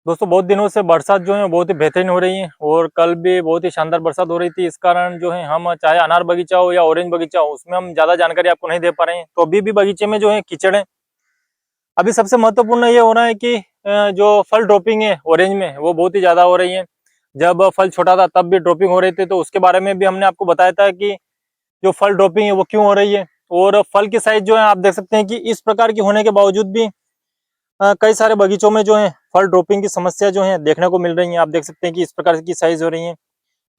दोस्तों बहुत दिनों से बरसात जो है बहुत ही बेहतरीन हो रही है और कल भी बहुत ही शानदार बरसात हो रही थी। इस कारण जो है हम चाहे अनार बगीचा हो या ऑरेंज बगीचा हो उसमें हम ज्यादा जानकारी आपको नहीं दे पा रहे हैं। तो अभी भी बगीचे में जो है कीचड़ है। अभी सबसे महत्वपूर्ण ये हो रहा है कि जो फल ड्रॉपिंग है ऑरेंज में वो बहुत ही ज्यादा हो रही है। जब फल छोटा था तब भी ड्रॉपिंग हो रही थी, तो उसके बारे में भी हमने आपको बताया था कि जो फल ड्रॉपिंग है वो क्यों हो रही है। और फल की साइज जो है आप देख सकते हैं कि इस प्रकार की होने के बावजूद भी कई सारे बगीचों में जो है फल ड्रॉपिंग की समस्या जो है देखने को मिल रही है। आप देख सकते हैं कि इस प्रकार की साइज हो रही है।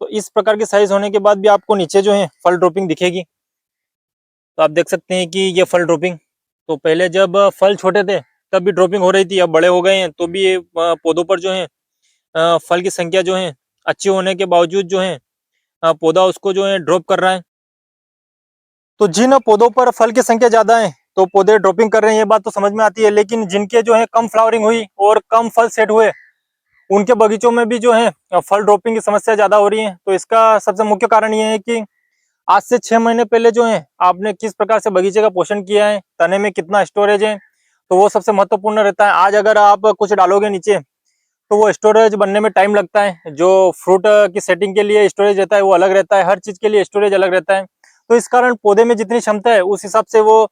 तो इस प्रकार की साइज होने के बाद भी आपको नीचे जो है फल ड्रॉपिंग दिखेगी। तो आप देख सकते हैं कि ये फल ड्रॉपिंग, तो पहले जब फल छोटे थे तब भी ड्रॉपिंग हो रही थी, अब बड़े हो गए हैं तो भी ये पौधों पर जो है फल की संख्या जो है अच्छी होने के बावजूद जो है पौधा उसको जो है ड्रॉप कर रहा है। तो जिन पौधों पर फल की संख्या ज्यादा है तो पौधे ड्रॉपिंग कर रहे हैं, ये बात तो समझ में आती है। लेकिन जिनके जो है कम फ्लावरिंग हुई और कम फल सेट हुए उनके बगीचों में भी जो है फल ड्रॉपिंग की समस्या ज्यादा हो रही है। तो इसका सबसे मुख्य कारण ये है कि आज से 6 महीने पहले जो है आपने किस प्रकार से बगीचे का पोषण किया है, तने में कितना स्टोरेज है, तो वो सबसे महत्वपूर्ण रहता है। आज अगर आप कुछ डालोगे नीचे तो वो स्टोरेज बनने में टाइम लगता है। जो फ्रूट की सेटिंग के लिए स्टोरेज रहता है वो अलग रहता है, हर चीज के लिए स्टोरेज अलग रहता है। तो इस कारण पौधे में जितनी क्षमता है उस हिसाब से वो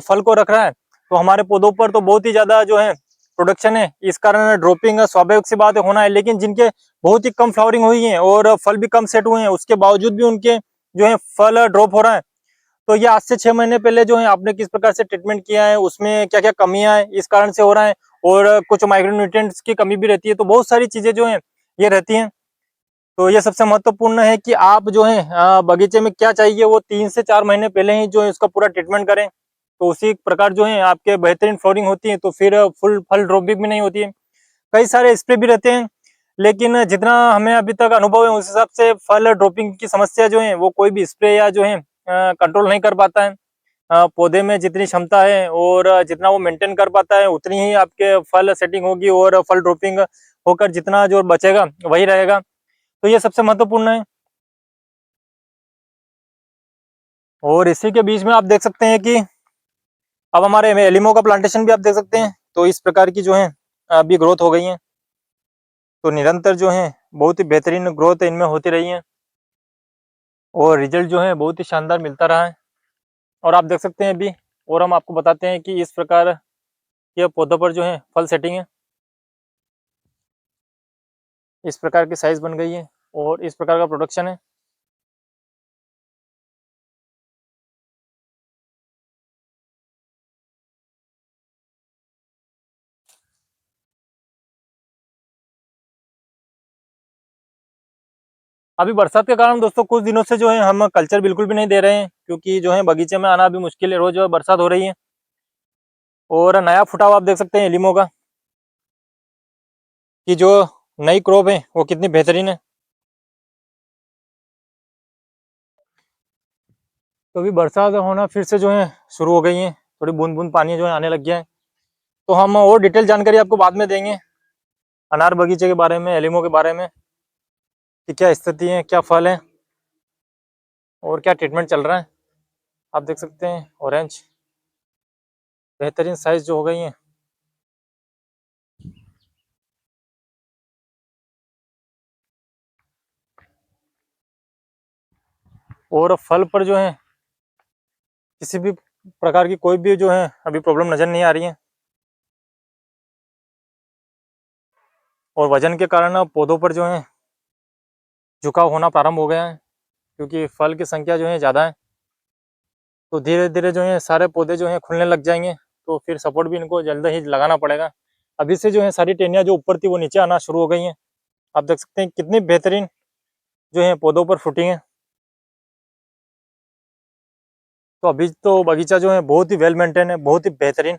फल को रख रहा है। तो हमारे पौधों पर तो बहुत ही ज्यादा जो है प्रोडक्शन है, इस कारण ड्रॉपिंग स्वाभाविक सी बात है होना है। लेकिन जिनके बहुत ही कम फ्लावरिंग हुई है और फल भी कम सेट हुए हैं उसके बावजूद भी उनके जो है फल ड्रॉप हो रहा है। तो ये आज से 6 महीने पहले जो है आपने किस प्रकार से ट्रीटमेंट किया है, उसमें क्या क्या कमियां है, इस कारण से हो रहा है। और कुछ माइक्रोन्यूट्रिएंट्स की कमी भी रहती है, तो बहुत सारी चीजें जो है ये रहती हैं। तो ये सबसे महत्वपूर्ण है कि आप जो है बगीचे में क्या चाहिए वो 3 से 4 महीने पहले ही जो है उसका पूरा ट्रीटमेंट करें। तो उसी प्रकार जो है आपके बेहतरीन फ्लोरिंग होती है, तो फिर फुल फल ड्रॉपिंग भी नहीं होती है। कई सारे स्प्रे भी रहते हैं, लेकिन जितना हमें अभी तक अनुभव है उस हिसाब से फल ड्रॉपिंग की समस्या जो है वो कोई भी स्प्रे या जो है कंट्रोल नहीं कर पाता है। पौधे में जितनी क्षमता है और जितना वो मेंटेन कर पाता है उतनी ही आपके फल सेटिंग होगी और फल ड्रॉपिंग होकर जितना जो बचेगा वही रहेगा। तो ये सबसे महत्वपूर्ण है। और इसी के बीच में आप देख सकते हैं कि अब हमारे में एलिमो का प्लांटेशन भी आप देख सकते हैं। तो इस प्रकार की जो है अभी ग्रोथ हो गई है। तो निरंतर जो है बहुत ही बेहतरीन ग्रोथ इनमें होती रही है और रिजल्ट जो है बहुत ही शानदार मिलता रहा है। और आप देख सकते हैं अभी, और हम आपको बताते हैं कि इस प्रकार के पौधों पर जो है फल सेटिंग है, इस प्रकार की साइज बन गई है और इस प्रकार का प्रोडक्शन है। अभी बरसात के कारण दोस्तों कुछ दिनों से जो है हम कल्चर बिल्कुल भी नहीं दे रहे हैं, क्योंकि जो है बगीचे में आना भी मुश्किल है, रोज जो है बरसात हो रही है। और नया फुटा हुआ आप देख सकते हैं लीमो का कि जो नई क्रॉप है वो कितनी बेहतरीन है। तो अभी बरसात होना फिर से जो है शुरू हो गई है, थोड़ी बूंद बूंद पानी जो है आने लग गया है। तो हम और डिटेल जानकारी आपको बाद में देंगे अनार बगीचे के बारे में, एलिमो के बारे में, कि क्या स्थिति है, क्या फल है और क्या ट्रीटमेंट चल रहा है। आप देख सकते हैं ऑरेंज बेहतरीन साइज जो हो गई है। और फल पर जो है किसी भी प्रकार की कोई भी जो है अभी प्रॉब्लम नजर नहीं आ रही है। और वजन के कारण अब पौधों पर जो है झुकाव होना प्रारंभ हो गया है, क्योंकि फल की संख्या जो है ज़्यादा है। तो धीरे धीरे जो है सारे पौधे जो है खुलने लग जाएंगे, तो फिर सपोर्ट भी इनको जल्द ही लगाना पड़ेगा। अभी से जो है सारी टेनिया जो ऊपर थी वो नीचे आना शुरू हो गई हैं। आप देख सकते हैं कितनी बेहतरीन जो है पौधों पर फुटिंग है। तो अभी तो बगीचा जो है बहुत ही वेल मेंटेन है, बहुत ही बेहतरीन।